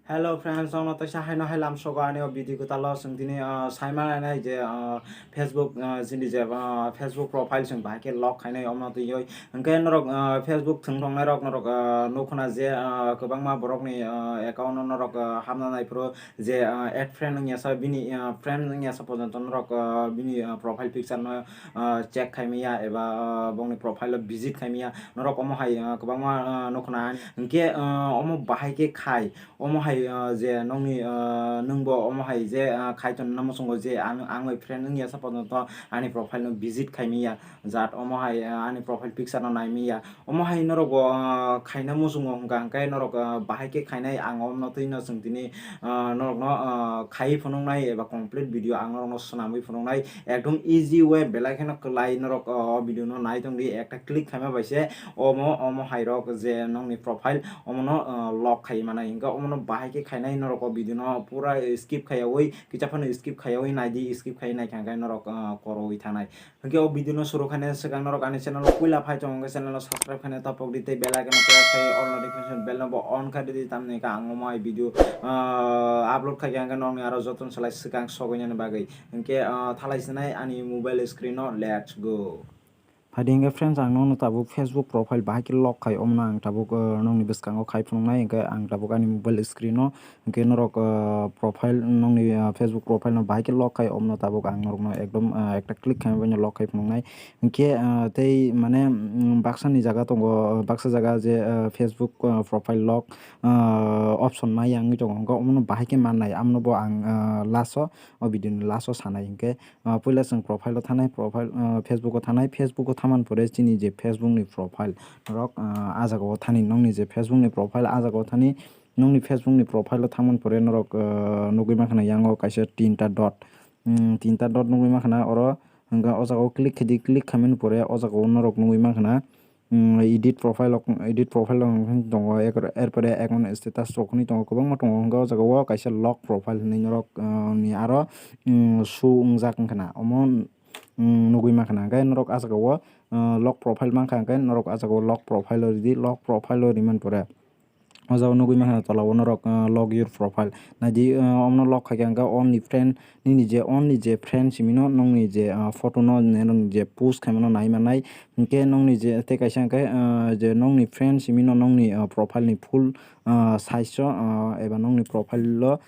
Hello friends, ono ta sahai no helam soga ani video ko talo sung dini saima nai je Facebook jini je Facebook profile sung ba ke lock khainai omno tu yoi angke norok Facebook thungthong nai rok norok nokhona je kobang ma borok ni account norok hamna nai pro je add friend ngya sa bini friend ngya sa pojon norok bini profile picture no check khaimia eba bongni profile visit khaimia norok omo hai kobang ma nokhona angke omo bahai ke khai omo hai je nongni nungbo omo hai je khaiton namo songo je ang friend ngia support to ani profile no visit khaimia jat omo hai ani profile picture no naimia omo hai norogo khaina musungo hongka kai norok bahai ke khainai ang omno tuino sungtini norok no khai phonongnai eba complete video ang norok no sunamui phonongnai ekdom easy way belai kheno klai norok video no nai tongdi ekta click khaima baise omo hai rok je nongni profile omo no lock khai mana hinga omo no bahai ke khainai norok video no pura skip khayawai kichapano skip khayawai naidi skip khai nai khangkai norok koroi thanai hingke o video no suru khane segang norok ani channel puila phai chong channel subscribe khane tapok dite bell icon press khai all notification bell no on khai dite tamne ka angomai video upload khai hingka nongni aro joton salai segang sogoinani bagai hingke thalai sinai ani mobile screen no let's go. Hingga friends ang nong tabuk Facebook profile bahai ke lock khai omna ang tabuk nong ni beskango khai phunungnai hingke ang tabuk ani mobile screen no hingke norok profile nong ni Facebook profile no bahai ke lock khai omno tabuk ang norok no ekdom ekta click khai bani lock khai phunungnai hingke tei mane baksa ni jaga tongo baksa jaga je Facebook profile lock option mai ang tongo hingke omno bahai ke mannai amno bo ang laso o video ni laso sanai hingke puila sung profile o thanai profile Facebook o thanai Facebook o thaman pore chini je Facebook ni profile rok ajago thani nongni je Facebook ni profile ajago thani nongni Facebook ni profile o thaman pore norok nugui makhana yango kaisa tinta dot nugui makhana oro hingga o jago click khamin pore o jago norok nugui makhana edit profile tongo erpore account status rokni tongo kwbangma tongo hingga o jago kaisa lock profile hinui norok ni aro su ungjak wngkha omo nugui makhana hingke norok asagao lock profile mangkha hingke norok asagao lock profile o ridi lock profile o riman pore o jago nugui makhana tola o norok log your profile naidi omno lock khaikha hingka only friend nini je friend simino nongni je photo no nong je post khaimano naimanai hingke nongni je tei kaisa hingke je nongni friend simino nongni profile ni full size o eba nongni profile o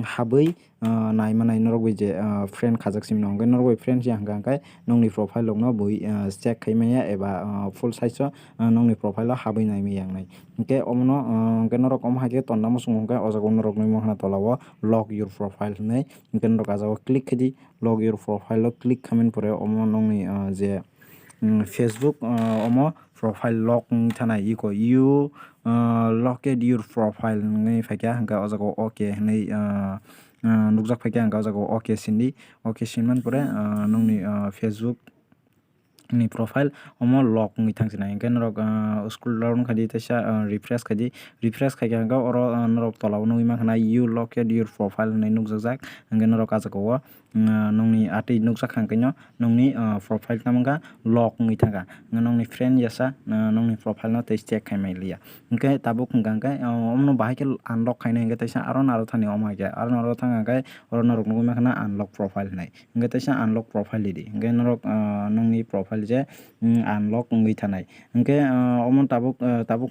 habui naimanai norogoi je friend khajak simino hingke norogoi friend ya hingka hingke nongni profile rok no bui check khaimaya eba full size o nongni profile o habui naimaya yangnai hingke omono hingke norok omo haike tonda musungo hingke o jago norok nui makhana tola o lock your profile hinui hingke norok ajago click khadi log your profile o click khamin pore omo nongni je Facebook omo profile lock thanai iko you locked your profile hinui faikha hingka o jago okay hinui nukjak faikha hingka o jago okay sindi okay sinman pore nongni Facebook ni profile omo lock ungui thangsina hingke norok scroll down khadi teisa refresh khaikha hingka oro norok tola o nugui mankha you locked your profile hinui nukjak hingke norok ajagao nongni atui nukjakha hingke no nongni profile tamangka lock ungui thangka nongni friend yasa nongni profile no tei check khaimai lia hingke tabuk hingka hingke omno bahai ke unlock khainai hingke teisa aro naro thani omo haike aro naro thangka hingke oro norok nugui mankha unlock profile hinai hingke teisa unlock profile ridi hingke norok nongni profile je unlock ungui thanai hingke omo tabuk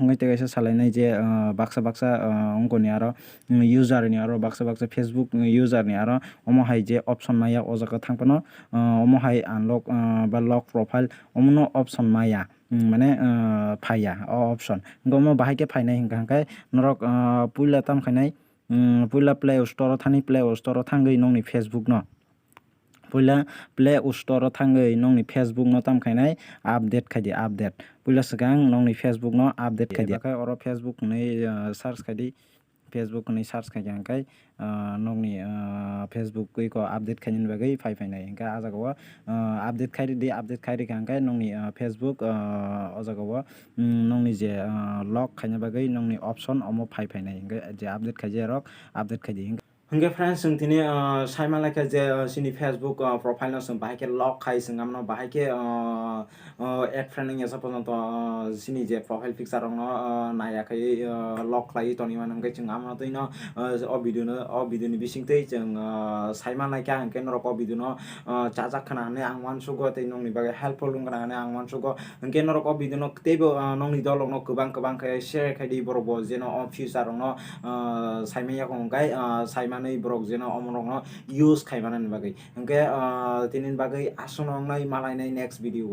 hingke tei kaisa salainai je baksa ongkoni aro user ni aro baksa Facebook user ni aro omo hai je option maya o jaga thangpano omo hai unlock ba lock profile omo no option maya mane phaiya o option hingke omo bahai ke phainai hingka hingke norok puila tamkhainai puila play store o thani play store o thangui nongni Facebook no puila play store o thangui nongni Facebook no tamkhainai update khaidi update puila swkang nongni Facebook no update khaidi oro Facebook hinui search khaidi Facebook ni search khaikha hingke nongni Facebook ko update khainani bagui phainai hingke ah jagao update khairikha hingke nongni Facebook o jagao nongni je lock khaina bagui nongni option omo phainai hingke je update khaijak rok update khaidi. Hingga friends जों दिनै सायमालायखा जे जोंनि Facebook प्रफाइलाव जों बाहायके luck खायो जों आमनाव बाहायके add friend या सपर्ट जोंनि जे profile picture नायाखै luck खायो तनिमान हंगे जों आमनाव तैनो भिडिअ नि बिसिंतै जों सायमालायखा हंके नरक भिडिअ चाचा खानानै आं वानसुगो तै नंनि बागै हेल्पफुल होननानै आं वानसुगो हंके नरक भिडिअ तेबो नंनि दलक न गोबां शेयर खायदि बरबो जेन फिउचार न सायमाया हंगाय सायमानै ब्रक जेन अमरक यूज खायमानानि बागै हंके तिनिनि बागै आसुनांनाय मालायनाय नेक्स्ट भिडिअ